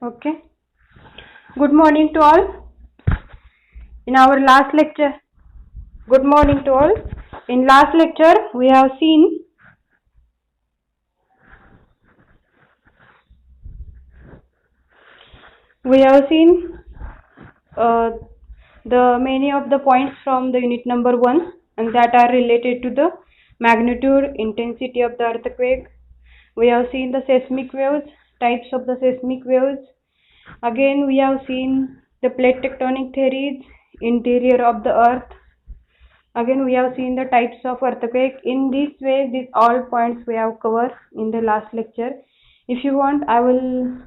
Okay. Good morning to all. In our last lecture, good morning to all. In last lecture, we have seen uh, the many of the points from the unit number 1, and that are related to the magnitude, intensity of the earthquake. We have seen the seismic waves, types of the seismic waves. Again, we have seen the plate tectonic theories, interior of the earth. Again, we have seen the types of earthquake. In this way, these all points we have covered in the last lecture. If you want, I will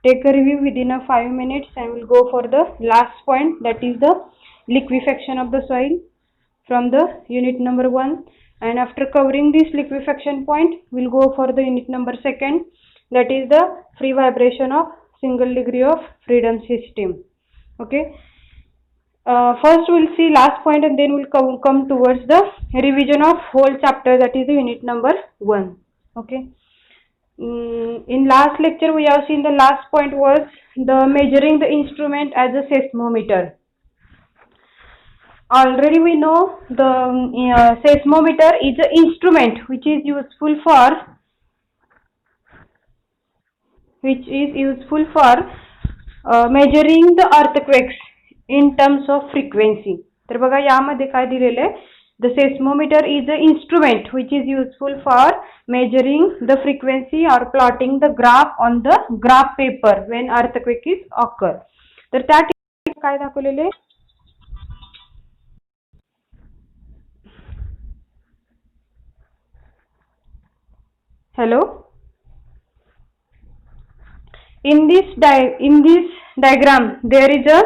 take a review within a 5 minutes and will go for the last point, that is the liquefaction of the soil from the unit number 1. And after covering this liquefaction point, we'll go for the unit number 2, that is the free vibration of single degree of freedom system. Okay. First we'll see last point, and then we'll come towards the revision of whole chapter, that is the unit number 1. Okay. In last lecture we have seen the last point was the measuring the instrument as a seismometer. Already we know the seismometer is an instrument which is useful for measuring the earthquakes in terms of frequency. तर बघा यामध्ये काय दिलेलं आहे, the seismometer is an instrument which is useful for measuring the frequency or plotting the graph on the graph paper when earthquake is occur. तर त्या ठिकाणी काय दाखवलेले, hello, in this diagram there is a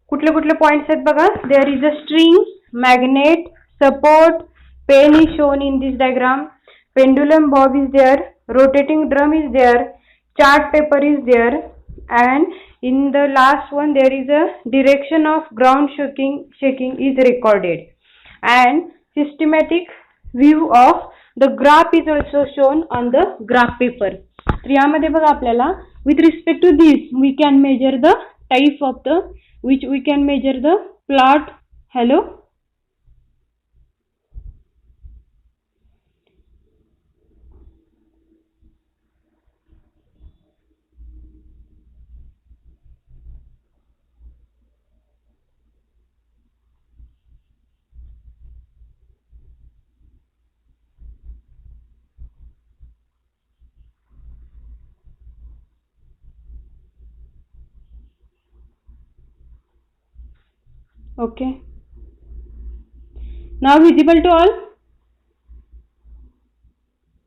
कुठले points आहेत बघा, there is a string, magnet, support, pen is shown in this diagram, pendulum bob is there, rotating drum is there, chart paper is there, and in the last one there is a direction of ground shaking is recorded, and systematic view of the graph is also shown on the graph paper. तर यामध्ये बघा आपल्याला with respect to this we can measure the type of the which we can measure the plot. Hello, okay, now visible to all.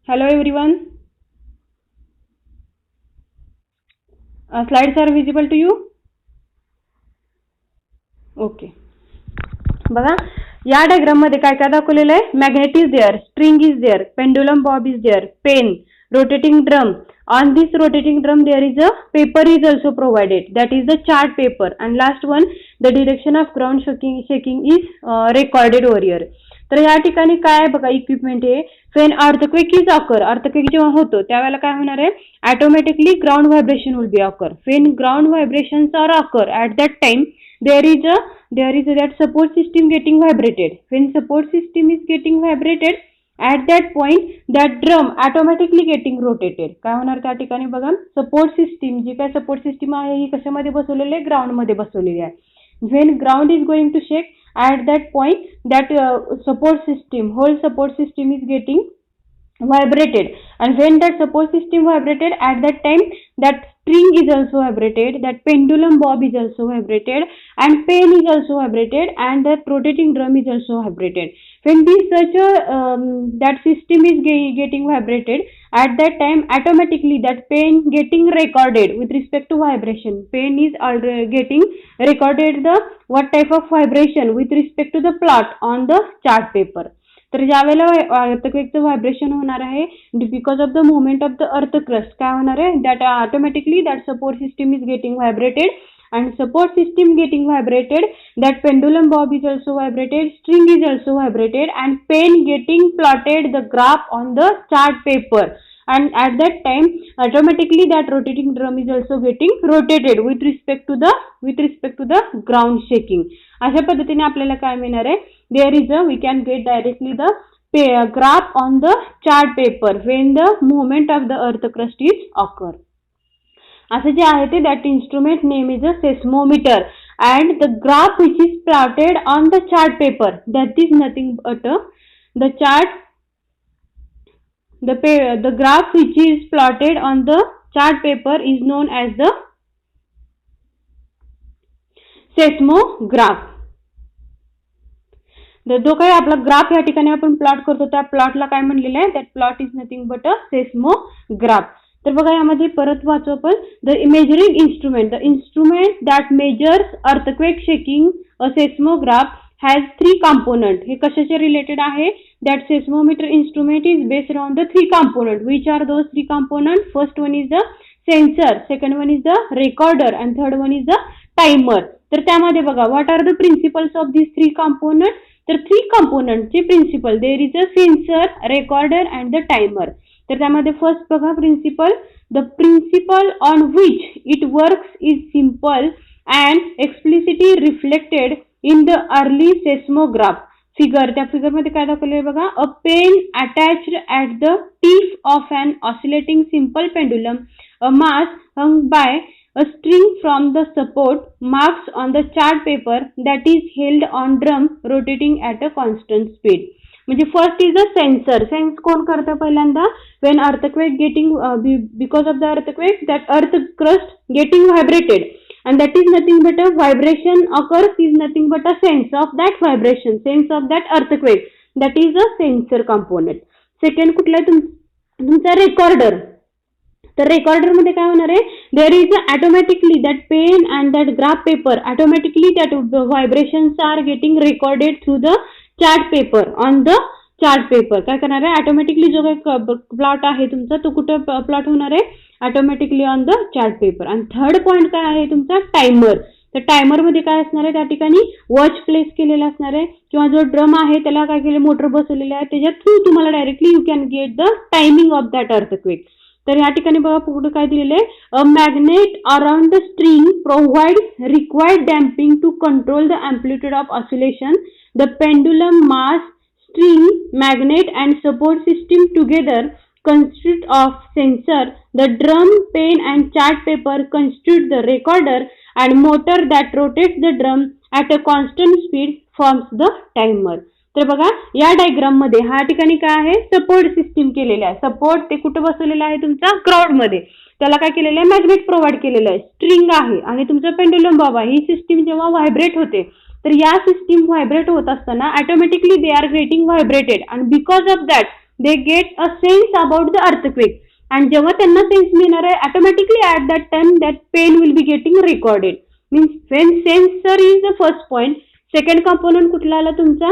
Hello everyone, slides are visible to you. Okay. बघा या diagram मध्ये काय काय दाखवलेलं आहे, magnet is there, string is there, pendulum bob is there, pen, rotating drum. On this rotating drum there is a paper is also provided, that is the chart paper, and last one the direction of ground shaking is recorded over here. तर या ठिकाणी काय आहे बघा, equipment आहे, when earthquake is occur, earthquake जेव्हा होतो त्यावेळेला काय होणार आहे, automatically ground vibration will be occur. When ground vibrations are occur at that time there is that support system getting vibrated. When support system is getting vibrated, at that point that drum automatically getting rotated. काय होणार त्या ठिकाणी बघा, support system जी काय support system आहे ही कशामध्ये बसवलेली आहे, ground मध्ये बसवलेली आहे. when ground is going to shake, at that point that support system, whole support system is getting vibrated, and when that support system vibrated, at that time that string is also vibrated, that pendulum bob is also vibrated, and pen is also vibrated, and that rotating drum is also vibrated. When this such a that system is getting vibrated, at that time automatically that pen getting recorded with respect to vibration. Pen is already getting recorded the what type of vibration with respect to the plot on the chart paper. तर ज्यावेळेला अर्थक्वेकचं vibration होणार आहे because of the movement of the earth crust, काय होणार आहे, that automatically that support system is getting vibrated, and support system getting vibrated, that pendulum bob is also vibrated, string is also vibrated, and pen getting plotted the graph on the chart paper. and at that time automatically that rotating drum is also getting rotated with respect to the ground shaking. अशा पद्धतीने आपल्याला काय मिळणार आहे, there is a we can get directly the graph on the chart paper when the movement of the earth crust is occur. असं जे आहे ते that instrument name is a seismometer and the graph which is plotted on the chart paper that is nothing but the chart the graph which is plotted on the chart paper is known as the seismograph. जो काही आपला graph या ठिकाणी आपण plot करतो त्या प्लॉटला काय म्हणलेलं आहे, that plot is nothing but a seismograph. तर बघा यामध्ये परत वाचू आपण, the measuring instrument, the instrument that measures earthquake shaking a seismograph has 3 component. हे कशाचे रिलेटेड आहे, that seismometer instrument is based on the 3 component. Which are those 3 component? First one is the sensor, second one is the recorder and third one is the timer. तर त्यामध्ये बघा what are the principles of this 3 component. तर 3 component चे principle, there is a sensor, recorder and the timer. तर त्यामध्ये first बघा principle, the principle on which it works is simple and explicitly reflected in the early seismograph figure. त्या figure मध्ये काय दाखवले बघा, a pen attached at the tip of an oscillating simple pendulum, a mass hung by a string from the support marks on the chart paper that is held on drum rotating at a constant speed. म्हणजे first is a sensor. Sense कोण करतं पहिल्यांदा, when earthquake getting because of the earthquake that earth crust getting vibrated and that is nothing but a vibration occurs is nothing but a sense of that vibration, sense of that earthquake, that is a sensor component. Second कुठला आहे तुमचा recorder. तर recorder मध्ये काय होणार आहे, there is automatically that pen and that graph paper automatically that vibrations are getting recorded through the chart paper on the chart paper. काय करणार आहे, ऑटोमॅटिकली जो काही प्लॉट आहे तुमचा तो कुठं प्लॉट होणार आहे, automatically on the chart paper. आणि थर्ड पॉईंट काय आहे तुमचा, टायमर. तर टायमर मध्ये काय असणार आहे, त्या ठिकाणी वॉच प्लेस केलेला असणार आहे किंवा जो ड्रम आहे त्याला काय केले, मोटर बसवलेले आहे, त्याच्या थ्रू तुम्हाला directly you can get the timing of that earthquake. तर या ठिकाणी बघा पुढे काय दिलेलं आहे, a magnet around the string provide required damping to control the amplitude of oscillation. The pendulum mass string, magnet and support system together constitute of sensor. The drum, pen and chart paper constitute the recorder and motor that rotates the drum at a constant speed forms the timer. तर बघा या diagram मध्ये ह्या ठिकाणी काय आहे, support system केलेलं आहे. सपोर्ट ते कुठे बसवलेलं आहे तुमचा ग्राउंड मध्ये, त्याला काय केलेलं आहे, मॅग्नेट प्रोव्हाइड केलेलं आहे, स्ट्रिंग आहे आणि तुमचा पेंडुलम बाबा. ही सिस्टीम जेव्हा व्हायब्रेट होते तर या सिस्टीम व्हायब्रेट होत असताना automatically they are getting vibrated and because of that they get a sense about the earthquake. आणि जेव्हा त्यांना सेन्स मिळणार आहे automatically at that time that pen will be getting recorded. Means when sensor is the first point. Second component कुठला आला तुमचा,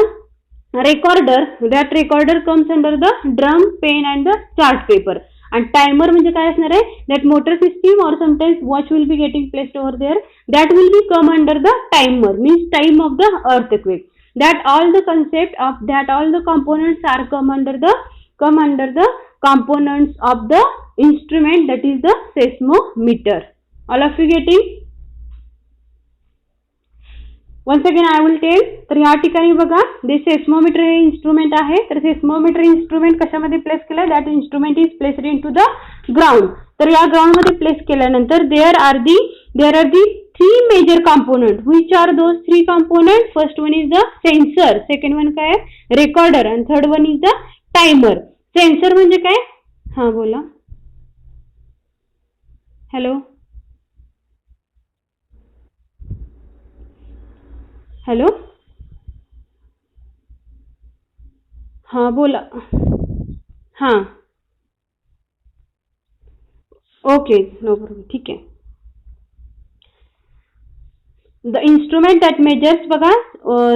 recorder. That recorder comes under the drum, pen and the chart paper. आणि timer म्हणजे काय असणार आहे, that motor system or sometimes watch will be getting placed over there, that will be come under the timer, means time of the earthquake. That all the concept of that all the components are come under the components of the instrument that is the seismometer. All of you getting? Once again I will tell. तर या ठिकाणी बघा ते seismometer हे instrument आहे. तर seismometer instrument कशामध्ये place केलं, that instrument is placed into the ground. तर या ग्राउंड मध्ये प्लेस केल्यानंतर there are the 3 major component. Which are those 3 component, first one is the sensor, second one काय recorder and third one is the timer. Sensor म्हणजे काय, हा बोला, hello hello, हां बोला, हां ओके नो प्रॉब्लेम, ठीक आहे. द इन्स्ट्रुमेंट दॅट मेजर्स बघा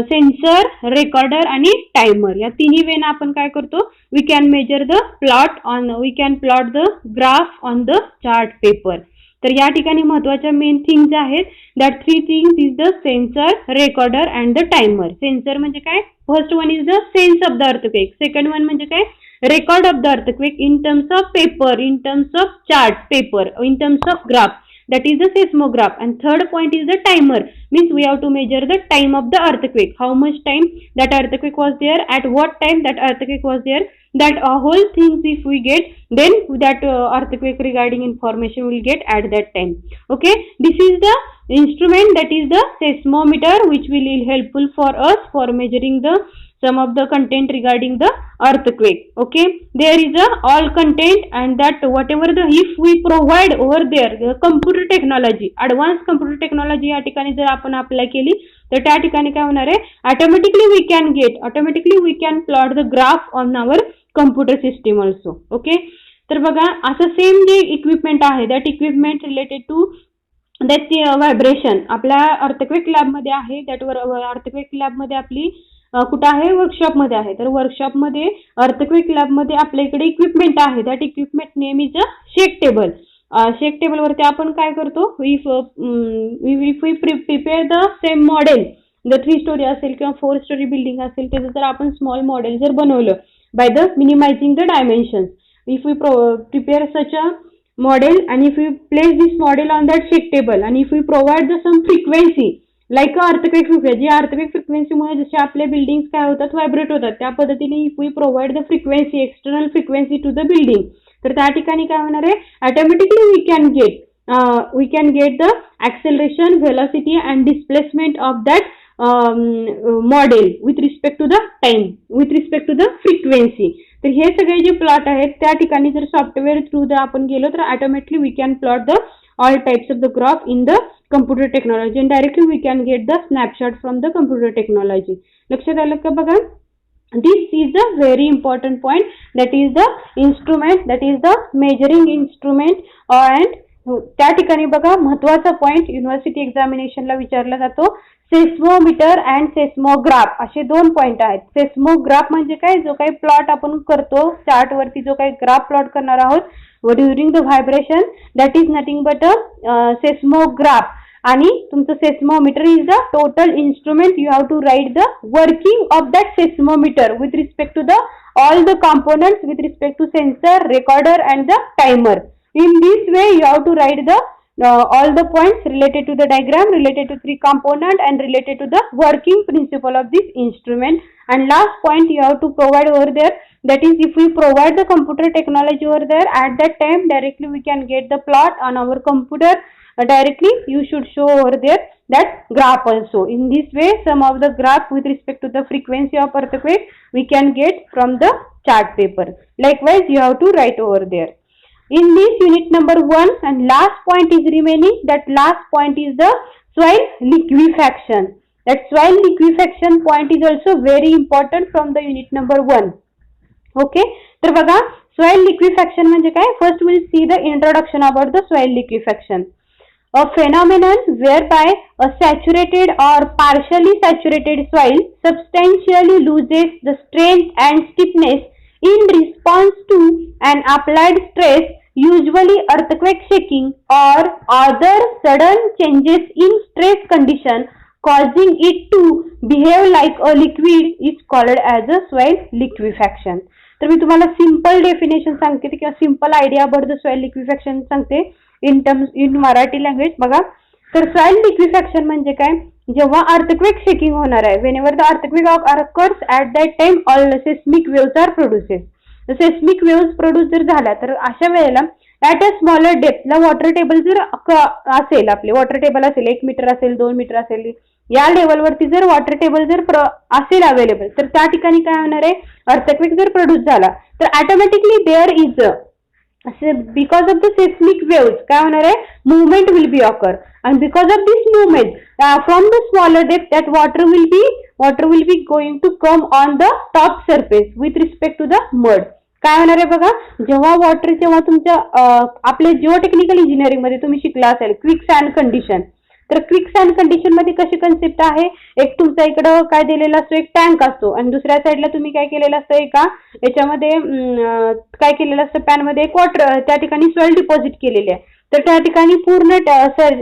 सेन्सर, रेकॉर्डर आणि टायमर या तिन्ही वेने आपण काय करतो, we can measure the plot on, we can plot the graph on the chart paper. तर या ठिकाणी महत्वाच्या मेन थिंग्स आहेत, that 3 things is the sensor, recorder and the timer. Sensor म्हणजे काय, first one is the sense of the earthquake, second one म्हणजे काय, record of the earthquake in terms of paper, in terms of chart paper, in terms of graph. That is the seismograph. And third point is the timer. Means we have to measure the time of the earthquake. How much time that earthquake was there, at what time that earthquake was there. That whole things if we get, then that earthquake regarding information will get at that time. Okay, this is the instrument, that is the seismometer, which will be helpful for us for measuring the some of the content regarding the earthquake. Okay, there is a all content, and that whatever the if we provide over there the computer technology, advanced computer technology या ठिकाणी जर आपण apply केली तर त्या ठिकाणी काय होणार आहे, automatically we can plot the graph on our computer system also. Okay, तर बघा असं सेम जे इक्विपमेंट आहे, that equipment related to that vibration आपल्या अर्थक्वेक लॅबमध्ये आहे. दॅट अर्थक्वेक लॅबमध्ये आपली कुठं आहे, वर्कशॉपमध्ये आहे. तर वर्कशॉपमध्ये अर्थक्वेक लॅबमध्ये आपल्या इकडे इक्विपमेंट आहे. That equipment name is a shake table. Shake टेबलवरती आपण काय करतो, if we prepare the same model, the 3 story असेल किंवा 4 स्टोरी बिल्डिंग असेल, त्याचं जर आपण स्मॉल मॉडेल जर बनवलं by the minimizing the dimensions, if we prepare such a model and if we place this model on that shake table and if we provide the some frequency like earthquake frequency, ji earthquake frequency मुळे जसे आपले buildings काय होतात, vibrate होतात, त्या पद्धतीने if we provide the frequency, external frequency to the building, तर त्या ठिकाणी काय होणार आहे, automatically we can get the acceleration, velocity and displacement of that model with respect to the time, with respect to the frequency. तर हे सगळे जे plot आहेत त्या ठिकाणी जर सॉफ्टवेअर थ्रू जर आपण गेलो तर automatically we can plot the all types of the graph in the computer technology and directly we can get the snapshot from the computer technology. लक्षात आलं का बघा, this is a very important point, that is the instrument, that is the measuring instrument. And त्या ठिकाणी बघा महत्वाचा point university एक्झामिनेशनला विचारला जातो, सेस्मोमीटर अँड सेस्मोग्राफ असे 2 पॉइंट आहेत. सेस्मोग्राफ म्हणजे काय, जो काही प्लॉट आपण करतो चार्ट वरती, जो काही ग्राफ प्लॉट करणार आहोत during the vibration, that is nothing but a seismograph. आणि तुमचं seismometer is the total instrument, you have to write the working of that seismometer with respect to the all the components, with respect to sensor, recorder and the timer. In this way you have to write the all the points related to the diagram, related to 3 component and related to the working principle of this instrument. And last point you have to provide over there, that is if we provide the computer technology over there, at that time directly we can get the plot on our computer. Directly you should show over there that graph also. In this way some of the graph with respect to the frequency of earthquake we can get from the chart paper. Likewise you have to write over there. In this unit number 1 and last point is remaining, that last point is the soil liquefaction. That soil liquefaction point is also very important from the unit number 1. Okay, तर बघा soil liquefaction म्हणजे काय. First we'll see the introduction about the soil liquefaction. A phenomenon whereby a saturated or partially saturated soil substantially loses the strength and stiffness in response to an applied stress, usually earthquake shaking or other sudden changes in stress condition causing it to behave like a liquid, is called as a soil liquefaction. तर मी तुम्हाला simple definition सांगते किंवा simple idea about the soil liquefaction सांगते in Marathi language. बघा, तर soil लिक्विफॅक्शन म्हणजे काय, जेव्हा अर्थक्वेक शेकिंग होणार आहे, whenever the earthquake occurs at that time all seismic waves are produces. Seismic waves produce जर झाला तर अशा वेळेला ॲट अ स्मॉलर डेप्थला वॉटर टेबल जर असेल, आपले वॉटर टेबल असेल 1 मीटर असेल 2 मीटर असेल, या लेवलवरती जर वॉटर टेबल जर असेल अवेलेबल, तर त्या ठिकाणी काय होणार आहे, अर्थक्वेक जर प्रोड्यूस झाला तर automatically there is because of the seismic waves काय होणार आहे, movement will be occur. And because of this movement from the smaller depth that water will be going to come on the top surface with respect to the mud. काय होणार आहे बघा, जेव्हा तुमच्या आपल्या जिओटेक्निकल इंजिनिअरिंग मध्ये तुम्ही शिकला असेल क्विक सँड कंडिशन, तर क्विक सँड कंडिशन मध्ये कशी कन्सेप्ट आहे, एक तुमचा इकडं काय दिलेला असतो, एक टँक असतो आणि दुसऱ्या साईडला तुम्ही काय केलेलं असतं, एका याच्यामध्ये काय केलेलं असतं, पॅन मध्ये एक वॉटर त्या ठिकाणी सॉइल डिपॉझिट केलेली आहे. तर त्या ठिकाणी पूर्ण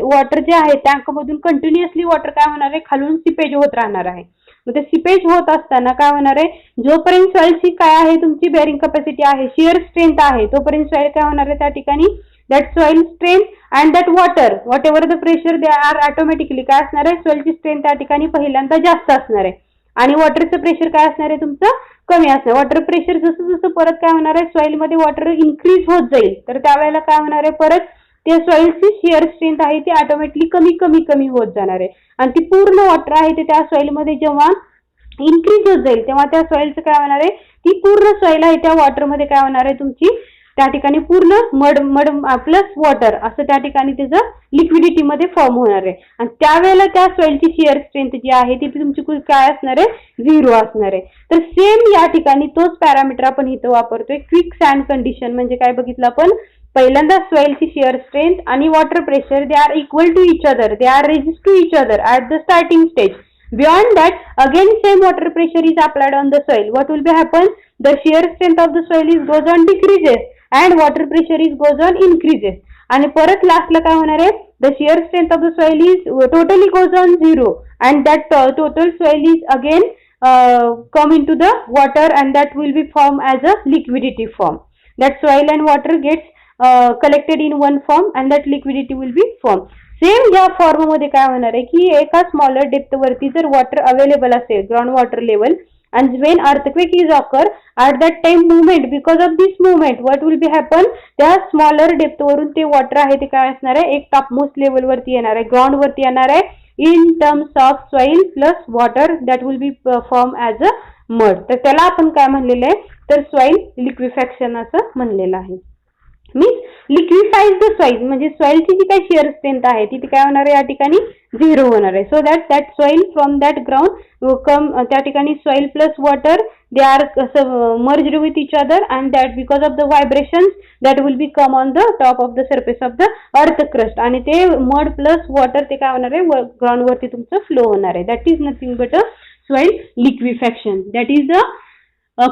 वॉटर जे आहे टँक मधून कंटिन्युअसली वॉटर काय होणार आहे, खालून सिपेज होत राहणार आहे. मग ते सिपेज होत असताना काय होणार आहे, जोपर्यंत सॉइलची काय आहे तुमची बेअरिंग कॅपॅसिटी आहे, शिअर स्ट्रेंथ आहे, तोपर्यंत सॉइल काय होणार आहे त्या ठिकाणी, that soil strength and that water whatever the pressure they are automatically काय असणार आहे, सॉइलची स्ट्रेंथ त्या ठिकाणी पहिल्यांदा जास्त असणार आहे आणि वॉटरचं प्रेशर काय असणार आहे तुमचं कमी असणार. वॉटर प्रेशर जसं जसं परत काय होणार आहे, सॉइलमध्ये वॉटर इन्क्रीज होत जाईल तर त्यावेळेला काय होणार आहे, परत त्या सॉइलची शिअर स्ट्रेंथ आहे ती ऑटोमॅटिकली कमी कमी कमी होत जाणार आहे आणि ती पूर्ण वॉटर आहे ते त्या सॉइलमध्ये जेव्हा इन्क्रीज होत जाईल तेव्हा त्या सॉइलचं काय होणार आहे, ती पूर्ण सॉइल आहे त्या वॉटरमध्ये काय होणार आहे तुमची त्या ठिकाणी पूर्ण मड मड प्लस वॉटर असं त्या ठिकाणी त्याचं लिक्विडिटीमध्ये फॉर्म होणार आहे आणि त्यावेळेला त्या सॉइलची शिअर स्ट्रेंथ जी आहे ती तुमची काय असणार आहे, 0 असणार आहे. तर सेम या ठिकाणी तोच पॅरामीटर आपण इथं वापरतोय. क्विक सँड कंडिशन म्हणजे काय बघितलं आपण, पहिल्यांदा सॉइलची शिअर स्ट्रेंथ आणि water pressure they are equal to each other, they are resist to each other at the starting stage. Beyond that, again same water pressure is applied on the soil. What will be happen? The shear strength of the soil is goes on decreases and water pressure is goes on increases. आणि परत लास्टला काय होणार आहे, the shear strength of the soil is totally goes on 0 and that total soil is again come into the water and that will be formed as a liquidity form. That soil and water gets collected in one form and that liquidity will be formed. Same या form मध्ये काय होणार आहे की एका smaller depth वरती जर water available असेल ground water level and when earthquake is occur at that time movement because of this movement what will be happen, त्या स्मॉलर डेप्थ वरून ते वॉटर आहे ते काय असणार आहे, एक टॉपमोस्ट लेवल वरती येणार आहे, ग्राउंड वरती येणार आहे in terms of soil plus water that will B form as a mud. तर त्याला आपण काय म्हणलेलं आहे, तर सॉइल लिक्विफॅक्शन असं म्हणलेलं आहे. मीन्स लिक्विफाईज द सॉइल म्हणजे सॉइलची जी काही शिअर स्ट्रेंथ आहे ती काय होणार आहे या ठिकाणी 0 होणार आहे. So that soil from that ground come त्या ठिकाणी soil plus water they are merged with each other and that because of the vibrations that will be come on the top of the surface of the earth crust आणि ते mud plus water ते काय होणार आहे ground वरती तुमचं flow होणार आहे. That is nothing but a soil liquefaction. That is the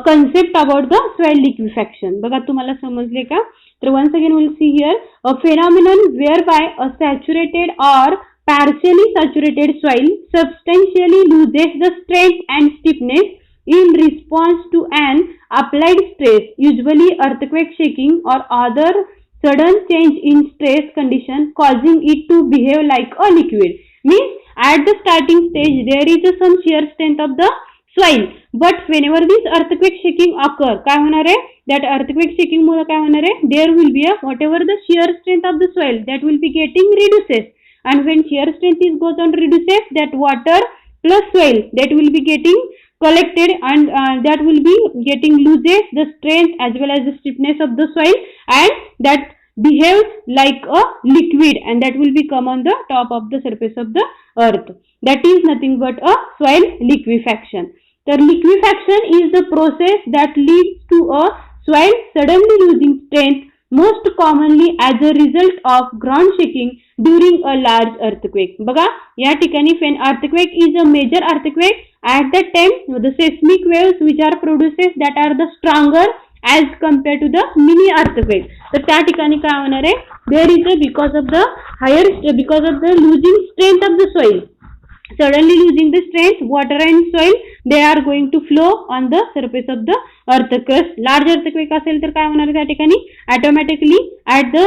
concept about the soil liquefaction. बघा तुम्हाला समजले का? तर once again we'll see here a phenomenon whereby a saturated or partially saturated soil substantially loses the strength and stiffness in response to an applied stress, usually earthquake shaking or other sudden change in stress condition causing it to behave like a liquid. Means at the starting stage there is some shear strength of the soil but whenever this earthquake shaking occur काय होणार आहे, that earthquake shaking मुळे काय होणार आहे, there will be a whatever the shear strength of the soil that will be getting reduces and when shear strength is goes on reduces that water plus soil that will be getting collected and that will be getting loses the strength as well as the stiffness of the soil and that behaves like a liquid and that will be come on the top of the surface of the earth. That is nothing but a soil liquefaction. The liquefaction is the process that leads to a soil suddenly losing strength, most commonly as a result of ground shaking during a large earthquake. बघा या ठिकाणी when earthquake is a major earthquake at that time the seismic waves which are produces that are the stronger as compared to the mini earthquake. तर त्या ठिकाणी काय होणार आहे, there is a because of the losing strength of the soil, suddenly losing the strength, water and soil they are going to flow on the surface of the earth crust. Large earthquake असेल तर काय होणार आहे त्या ठिकाणी automatically at the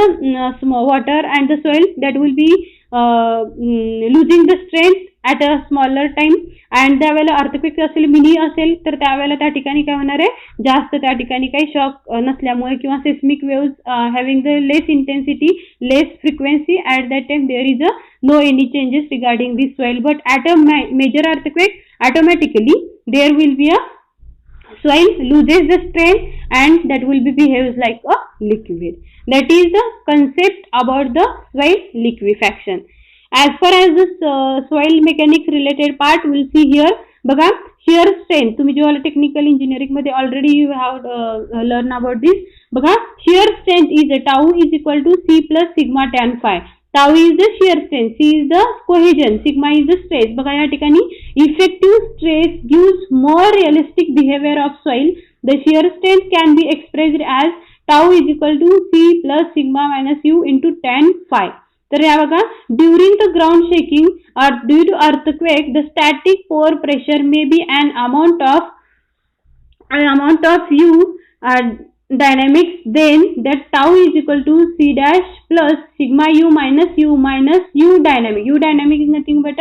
water and the soil that will be losing the strength at a smaller time and त्यावेळेला earthquake असेल mini असेल तर त्यावेळेला त्या ठिकाणी काय होणार आहे, जास्त त्या ठिकाणी काही शॉक नसल्यामुळे किंवा seismic waves having the less intensity, less frequency at that time there is a no any changes regarding this soil but at a major earthquake automatically there will be a soil loses the strength and that will be behaves like a liquid. That is the concept about the soil liquefaction. As far as the soil mechanics related part we'll see here. बघा shear strength तुम्ही जेव्हा technical engineering मध्ये already you have learn about this. बघा shear strength is a tau is equal to c plus sigma tan phi. Tau is the shear strength, c is the cohesion, sigma is the stress. बघा या ठिकाणी effective stress gives more realistic behavior of soil. The shear strength can be expressed as tau is equal to c plus sigma minus u into tan phi. तर या बघा, during the ground shaking or due to earthquake the static pore pressure may be an amount of u dynamics, then that tau is equal to c dash plus sigma u minus u dynamic. U dynamic is nothing but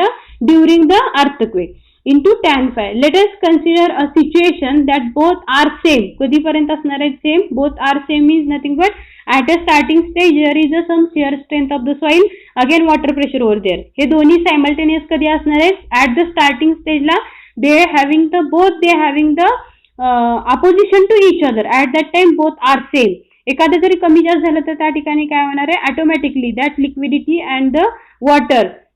during the earthquake into tan phi. Let us consider a situation that both are same. कधीपर्यंत असणार आहेत same? both are same is nothing but at a starting stage there is some shear strength of the soil, again water pressure over there. हे दोन्ही simultaneous कधी असणार आहेत? at the starting stage La they having the opposition to each other. at that time both are same. एखादं जरी कमी जास्त झालं तर त्या ठिकाणी काय होणार आहे? Automatically that liquidity and the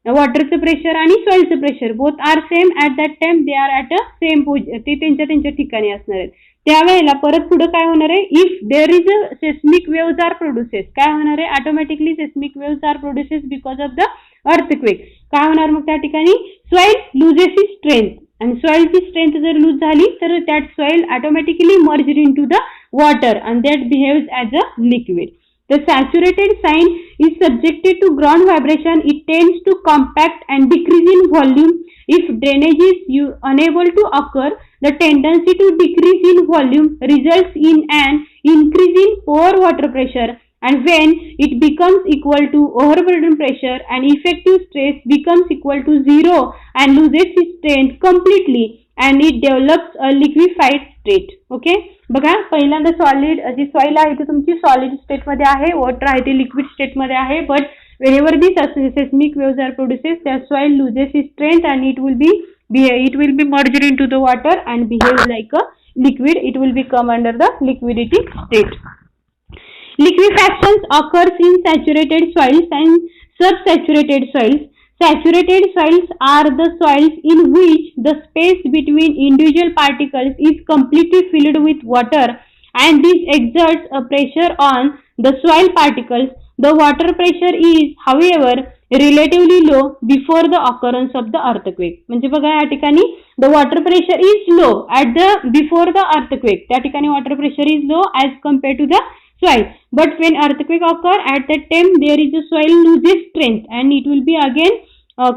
वॉटरचं प्रेशर आणि सॉइलचं pressure both are same at that time, they are at a same ते त्यांच्या ठिकाणी असणार आहेत. त्यावेळेला परत पुढे काय होणार आहे? If there is a seismic waves are produces, काय होणार आहे? Automatically seismic waves are produces because of the earthquake. काय होणार मग त्या ठिकाणी? सॉइल लुजेस इज स्ट्रेंथ, आणि सॉइलची स्ट्रेंथ जर लूज झाली तर that soil automatically merged into the water and that behaves as a liquid. The saturated sign is subjected to ground vibration. It tends to compact and decrease in volume. If drainage is unable to occur, the tendency to decrease in volume results in an increase in pore water pressure, and when it becomes equal to overburden pressure and effective stress becomes equal to zero and loses its strength completely and it develops a liquefied state. Okay, बघा, पहिल्यांदा solid जी soil आहे ती तुमची solid state मध्ये आहे, water आहे ते liquid state मध्ये आहे. But whenever these seismic waves are produced, the soil loses its strength and it will be merged into the water and behave like a liquid. It will become under the liquidity state. Liquefaction occurs in saturated soils and subsaturated soils. Saturated soils are the soils in which the space between individual particles is completely filled with water and this exerts a pressure on the soil particles. The water pressure is, however, relatively low before the occurrence of the earthquake. म्हणजे बघा या ठिकाणी the water pressure is low at the before the earthquake. त्या ठिकाणी water pressure is low as compared to the soil. But when earthquake occur, at that time there is a soil loses strength and it will be again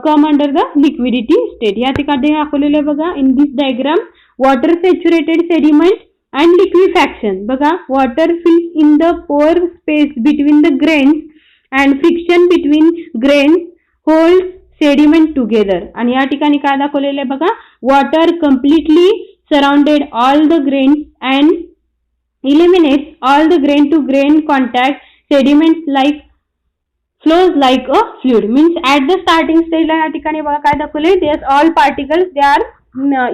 come under the liquidity state. या ठिकाणी दाखवलेलं आहे बघा in this diagram water saturated sediment and liquefaction. बघा, water fills in the pore space between the grains and friction between grains holds sediment together. आणि या ठिकाणी काय दाखवलेलं आहे बघा, water completely surrounded all the grains and eliminates all the grain to grain contact. Sediments like flows like a fluid. Means at the starting stage ला या ठिकाणी बघा काय दाखवले, there's all particles they are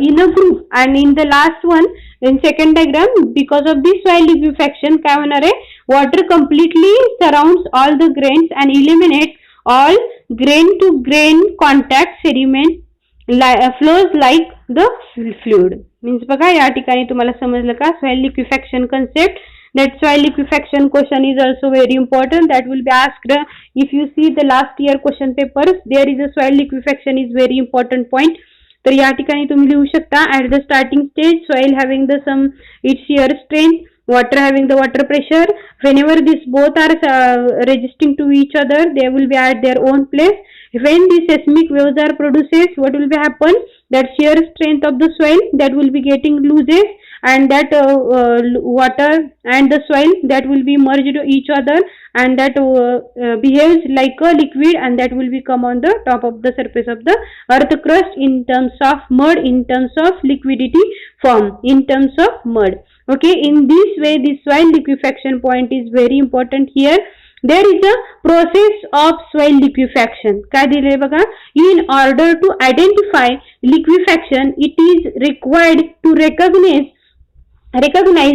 in a group and in the last one in second diagram because of this soil liquefaction काय होणार आहे, water completely surrounds all the grains and eliminates all grain to grain contact. Sediment flows like the fluid. Means बघा या ठिकाणी तुम्हाला समजलं का soil liquefaction concept. That soil liquefaction question is also very important. That will be asked if you see the last year question papers. There is a soil liquefaction is very important point. तर या ठिकाणी तुम्ही लिहू शकता at the starting stage soil having the some its shear strength, water having the water pressure. Whenever these both are resisting to each other, they will be at their own place. When the seismic waves are produced, what will be happen? That shear strength of the soil that will be getting loses and that water and the soil that will be merged to each other and that behaves like a liquid and that will become on the top of the surface of the earth crust in terms of mud, in terms of liquidity form, in terms of mud. Okay, in this way the soil liquefaction point is very important here. There is a process of soil liquefaction. काय दिले बघा, in order to identify liquefaction it is required to recognize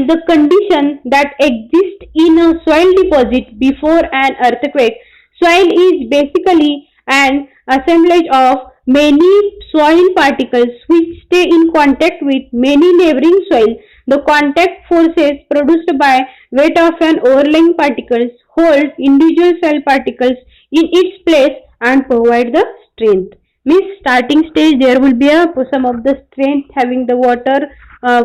the condition that exists in a soil deposit before an earthquake. Soil is basically an assemblage of many soil particles which stay in contact with many neighboring soil. The contact forces produced by weight of an overlying particles hold individual soil particles in its place and provide the strength. Means starting stage there will be some of the strength having the water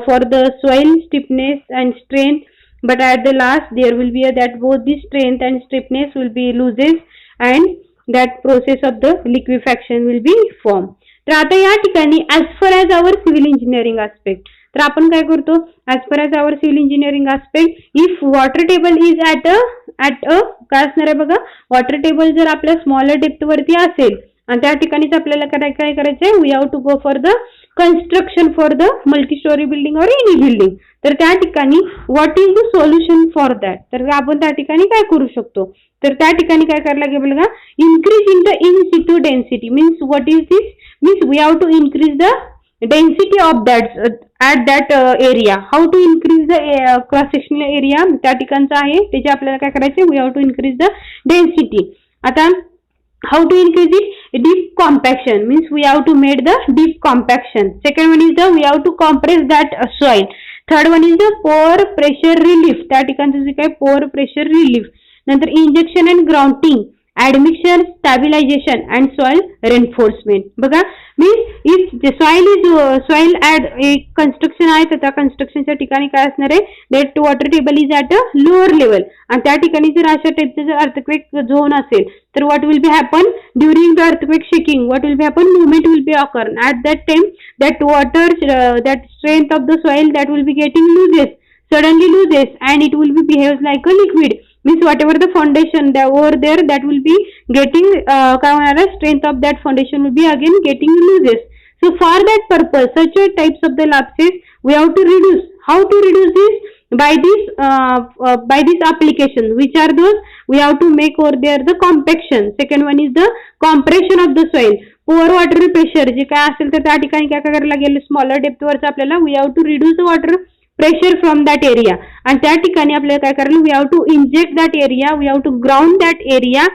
for the soil stiffness and strength, but at the last there will be that both the strength and stiffness will be loses and that process of the liquefaction will be formed. तर आता या ठिकाणी as per as our civil engineering aspect, तर आपण काय करतो, as per as our civil engineering aspect, if water table is at a काय असणार आहे बघा, वॉटर टेबल जर आपल्या स्मॉलर डेप्थ वरती असेल आणि त्या ठिकाणीच आपल्याला काय करायचंय, we have to go for the construction for the multi storey building or any building. तर त्या ठिकाणी what is the solution for that, तर आपण त्या ठिकाणी काय करू शकतो, तर त्या ठिकाणी काय करायला लागेल बघा, increase in the in situ density. Means what is this, means we have to increase the density of that at that area. How to increase the cross sectional area त्या ठिकाणचा आहे, त्याचे आपल्याला काय करायचे, we have to increase the density. आता how to increase it, deep compaction, means we have to make the deep compaction. Second one is the we have to compress that soil. Third one is the pore pressure relief, त्या ठिकाणचं जे काय pore pressure relief. नंतर injection and grounding, admixture, stabilization and soil reinforcement. बघा, means if the soil at एक construction आहे, तर त्या कन्स्ट्रक्शनच्या ठिकाणी काय असणार आहे, that water table is at a lower level, आणि त्या ठिकाणी जर अशा टाइपचं जर अर्थक्वेक झोन असेल, तर what will be happen during the earthquake shaking, what will be happen, movement will be occur. At that time that water that strength of the soil that will be getting suddenly loses and it will be behaves like a liquid. Means whatever the foundation that over there that will be getting strength of that foundation will be again getting loses. So for that purpose, such a types of the lapses we have to reduce. How to reduce this? By this application. Which are those? We have to make over there the compaction. Second one is the compression of the soil. Pore water pressure जे काय असेल तर त्या ठिकाणी काय करायला लागेल, smaller depth वरच आपल्याला we have to reduce the water pressure from that area. आणि त्या ठिकाणी आपल्याला काय करायला, we have to inject that area, we have to ground that area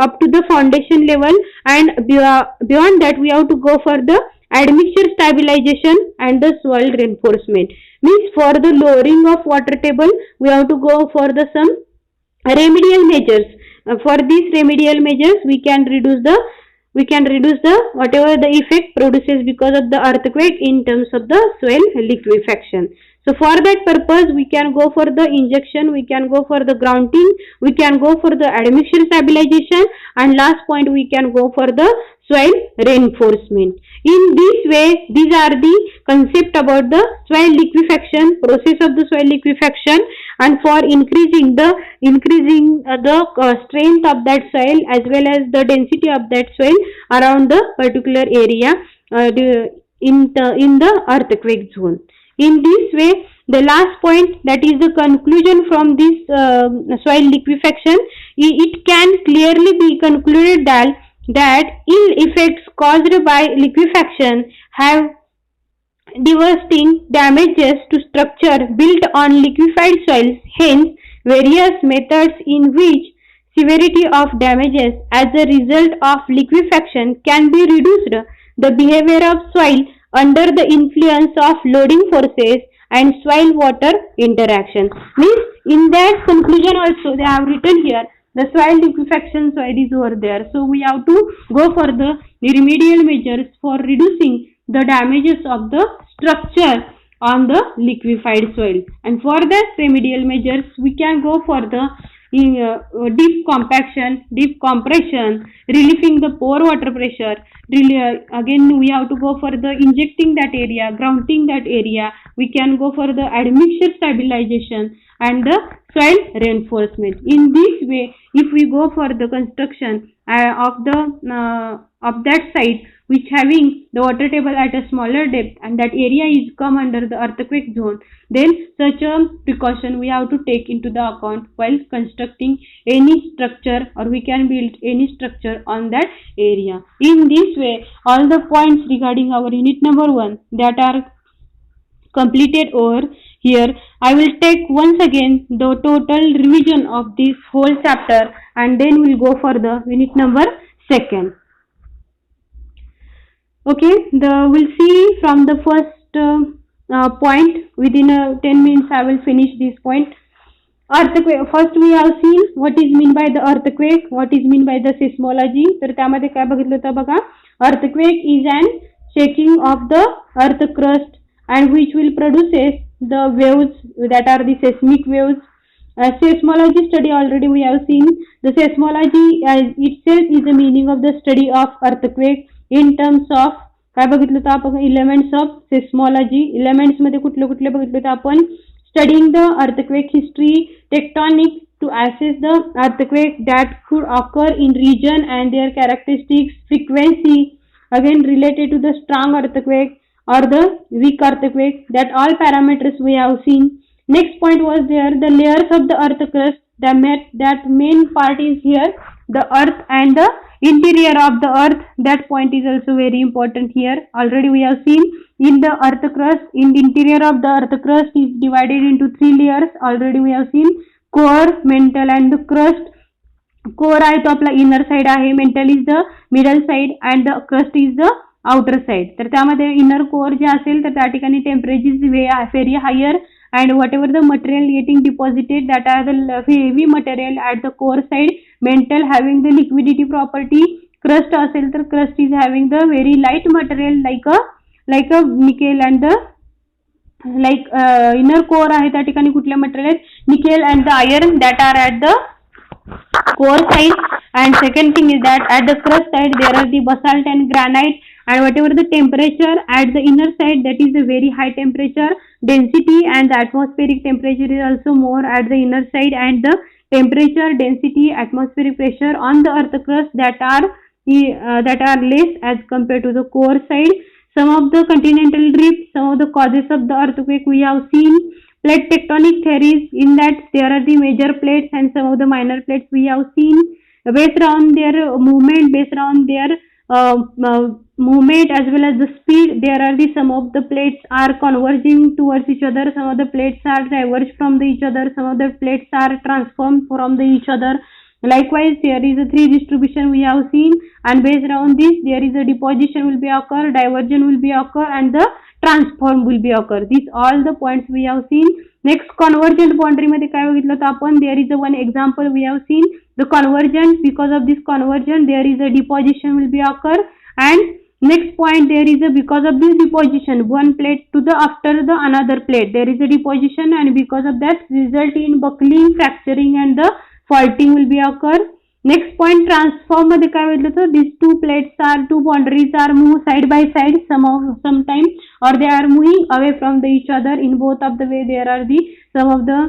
up to the foundation level, and beyond that we have to go for the admixture stabilization and the soil reinforcement. Means for the lowering of water table we have to go for the some remedial measures. For these remedial measures we can reduce the whatever the effect produces because of the earthquake in terms of the soil liquefaction. So for that purpose we can go for the injection, we can go for the grounding, we can go for the admixture stabilization, and last point we can go for the soil reinforcement. In this way, these are the concept about the soil liquefaction, process of the soil liquefaction, and for increasing the strength of that soil as well as the density of that soil around the particular area in the earthquake zone. In this way, the last point, that is the conclusion from this soil liquefaction, it can clearly be concluded that ill effects caused by liquefaction have devastating damages to structure built on liquefied soils. Hence, various methods in which severity of damages as a result of liquefaction can be reduced. The behavior of soil under the influence of loading forces and soil water interaction. Means in that conclusion also they have written here the soil liquefaction soil is over there. So we have to go for the remedial measures for reducing the damages of the structure on the liquefied soil. And for that remedial measures we can go for the deep compaction, deep compression, relieving the pore water pressure. Again we have to go for the injecting that area, grounding that area. We can go for the admixture stabilization and the soil reinforcement. In this way, if we go for the construction of that site which having the water table at a smaller depth and that area is come under the earthquake zone, then such a precaution we have to take into the account while constructing any structure, or we can build any structure on that area. In this way, all the points regarding our unit number 1 that are completed over here. I will take once again the total revision of this whole chapter, and then we'll go for the unit number 2. Okay, we'll see from the first point. Within 10 minutes I will finish this point. Earthquake. First we have seen what is mean by the earthquake, what is mean by the seismology. तर त्यामध्ये काय बघितलं होतं बघा, earthquake is an shaking of the earth crust and which will produces the waves that are the seismic waves, Seismology study already we have seen. The seismology itself is the meaning of the study of earthquake in terms of काय बघितलं तर आपण elements of सेस्मॉलॉजी. Elements मध्ये कुठले कुठले बघितले तर आपण studying the earthquake history, tectonic to assess the earthquake that could occur in region and their characteristics, frequency, again related to the strong earthquake or the weak earthquake, that all parameters we have seen. Next point was there the layers of the earth crust. That main part is here the earth and the interior of the earth. That point is also very important here. Already we have seen in the earth crust, in the interior of the earth crust is divided into 3 layers. Already we have seen core, mantle and the crust. Core आहे तो आपला inner side आहे, mantle is the middle side and the crust is the outer side. तर त्यामध्ये inner core जे असेल तर त्या ठिकाणी temperature very higher and whatever the material getting deposited that are the heavy material at the core side. Mantle having the liquidity property. Crust असेल तर crust is having the very light material like a nickel and the like inner core आहे त्या ठिकाणी कुठले material nickel and the iron that are at the core side. And second thing is that at the crust side there are the basalt and granite, and whatever the temperature at the inner side, that is a very high temperature density, and the atmospheric temperature is also more at the inner side, and the temperature, density, atmospheric pressure on the earth crust that are less as compared to the core side. Some of the continental drifts, some of the causes of the earthquake we have seen. Plate tectonic theories, in that there are the major plates and some of the minor plates we have seen. Based on their movement, based on their movement as well as the speed, there are the some of the plates are converging towards each other, some of the plates are diverged from each other, some of the plates are transformed from each other. Likewise, there is a 3 distribution we have seen, and based on this there is a deposition will be occur, diversion will be occur, and the transform will be occur. These all the points we have seen. Next, convergent boundary मध्ये काय बघितलं तर आपण there is a one example we have seen the convergence. Because of this convergence there is a deposition will be occur, and next point there is a because of this deposition one plate to the after the another plate there is a deposition, and because of that result in buckling, fracturing, and the faulting will be occur. Next point, transform मध्ये काय म्हटलं तर these two boundaries are move side by side sometime, or they are moving away from each other. In both of the way there are the some of the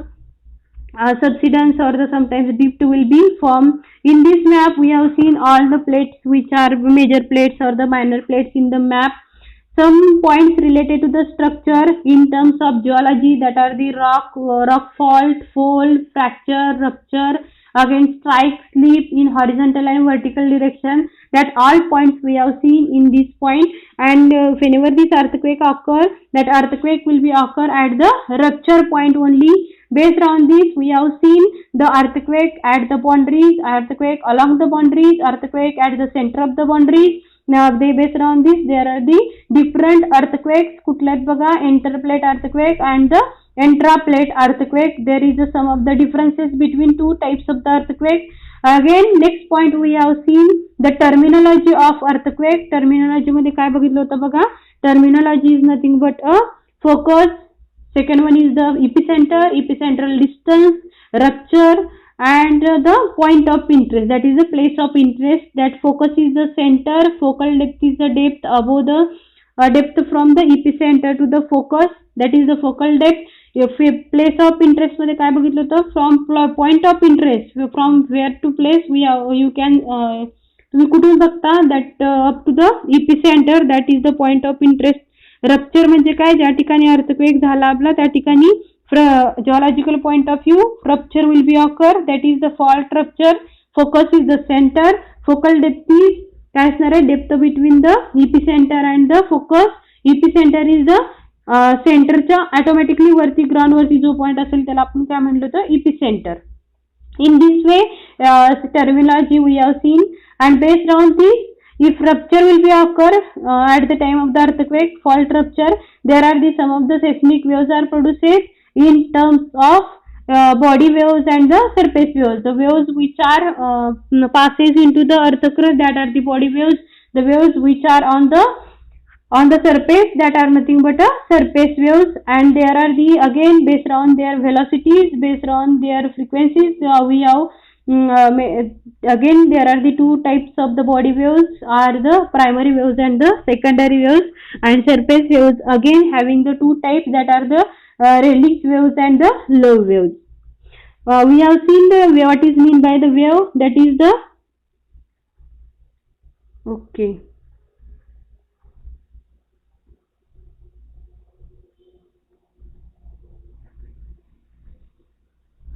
subsidence or the sometimes drift will be formed. In this map we have seen all the plates which are major plates or the minor plates in the map. Some points related to the structure in terms of geology, that are the rock fault, fold, fracture, rupture, again strike, slip in horizontal and vertical direction. That all points we have seen in this point. And whenever this earthquake occur, that earthquake will be occur at the rupture point only. Based on this we have seen the earthquake at the boundaries, earthquake along the boundaries, earthquake at the center of the boundaries. Now they based on this there are the different earthquakes. कुठल्यात बघा interplate earthquake and the intraplate earthquake. There is some of the differences between two types of the earthquake. Again, next point we have seen the terminology of earthquake. Terminology मध्ये काय बघितलं होतं बघा. Terminology is nothing but a focus. Second one is the epicenter, epicentral distance, rupture, and the point of interest, that is the place of interest. That focus is the center, focal depth is the depth above the depth from the epicenter to the focus, that is the focal depth. If place of interest मध्ये काय बघितलं होतं, from point of interest, from where to place you can तुम्ही कुठून बघता that up to the epicenter, that is the point of interest. Rupture म्हणजे काय, ज्या ठिकाणी अर्थक्वेक झाला आपला त्या ठिकाणी geological point of view rupture will be occur, that is the fault rupture. Focus is the center, focal depth is काय असणार आहे, depth between the epicenter and the focus. Epicenter is the सेंटरच्या automatically वरती ground वरती जो point असेल त्याला आपण काय म्हणलो तर epicenter. In this way terminology we have seen, and based on this, if rupture will be occur at the time of the earthquake, fault rupture, there are the some of the seismic waves are produced in terms of body waves and the surface waves. The waves which are passes into the earth crust, that are the body waves. The waves which are on the On the surface, that are nothing but a surface waves, and there are the, again, based on their velocities, based on their frequencies, we have again there are the two types of the body waves, are the primary waves and the secondary waves. And surface waves again having the two types, that are the relief waves and the low waves. We have seen what is mean by the wave, that is the okay.